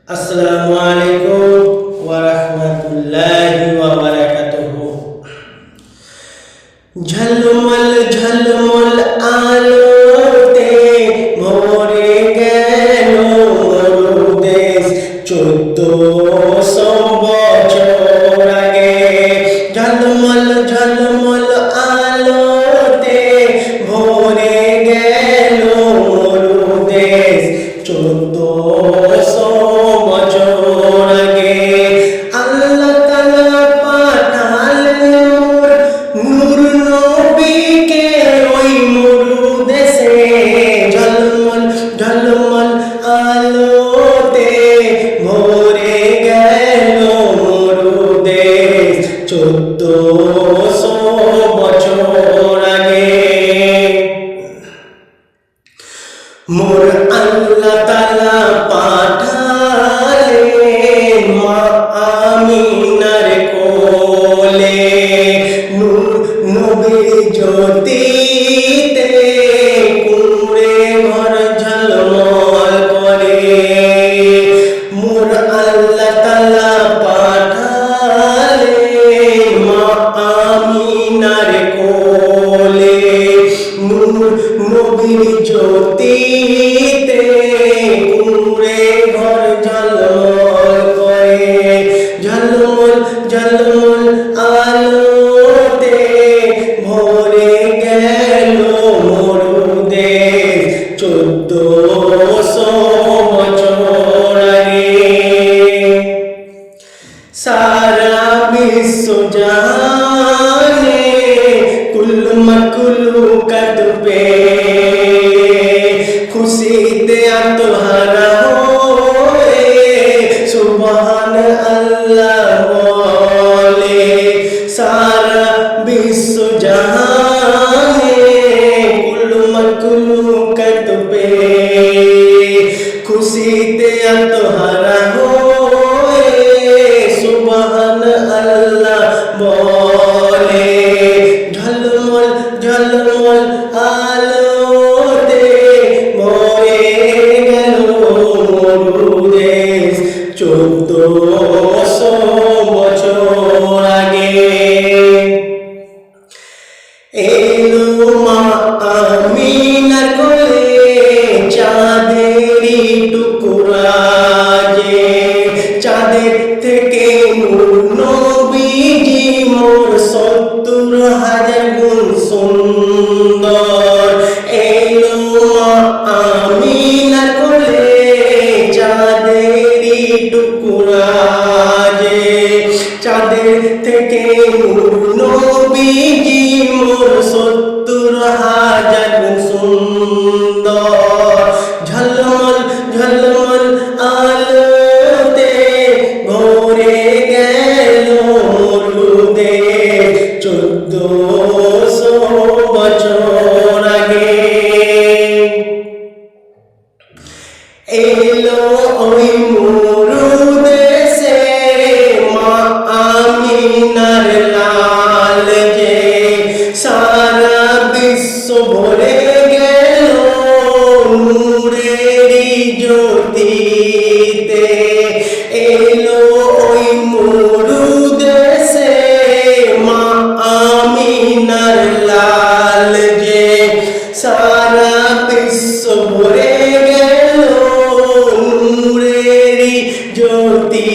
আসসালামু আলাইকুম ওয়া রাহমাতুল্লাহি ওয়া বারাকাতুহু। ঝলমল ঝলমল আলোতে ভরে গেল মরু দেশ 1400 বছর আগে। ঝলমল ঝলমল আলোতে ভরে গেল মরু দেশ 1400 বছর আগে। আল্লাহ তাআলা পাঠালেন নূর নবীকে ওই মরু দেশে। ঝলমল ঝলমল আলোতে ভরে গেল মরু দেশ 1400 বছর আগে। মোর আল্লাহ তাআলা পাঠালেন মা আমিনার কোলে নূর নবীর জ্যোতিতে কুঁড়ে ঘর ঝলমল করে। মোর আল্লাহ তাআলা পাঠালেন মা আমিনার কোলে নূর নবীর জ্যোতিতে কুঁড়ে ঘর ঝলমল করে। ঝলমল ঝলমল আলোতে ভরে গেল মরু দেশ 1400 বছর আগে। সারা বিশ্ব জানে কুল মখলুকাত পে খুশিতে আত্মহারা হয়ে সুবহান আল্লাহ বলে। সারা বিশ্ব জানে কুল মখলুকাত পে খুশিতে আত্মহারা হয়ে সুবহান আল্লাহ বলে। ঝলমল ঝলমল আলোতে ভরে গেল মরু দেশ 1400 বছর আগে। এলো মা আমিনার কোলে চাঁদেরই টুকরা যে। চাঁদের থেকে নূর নবীজি মোর 70,000 গুণ সুন্দর। এলো মা আমিনার কোলে চাঁদেরই টুকরা যে। চাঁদের থেকে নূর নবীজি মোর 70,000 গুণ সুন্দর। ঝলমল ঝলমল আলোতে ভরে গেল মরু দেশ 1400 বছর আগে। এলো ওই মরু দেশে মা আমিনার লাল যে। সারা বিশ্ব ভরে গেল নূরেরই জ্যোতিতে। এলো ওই মরু দেশে মা আমিনার লাল যে। সারা বিশ্ব ভরে গেল নূরেরই জ্যোতি।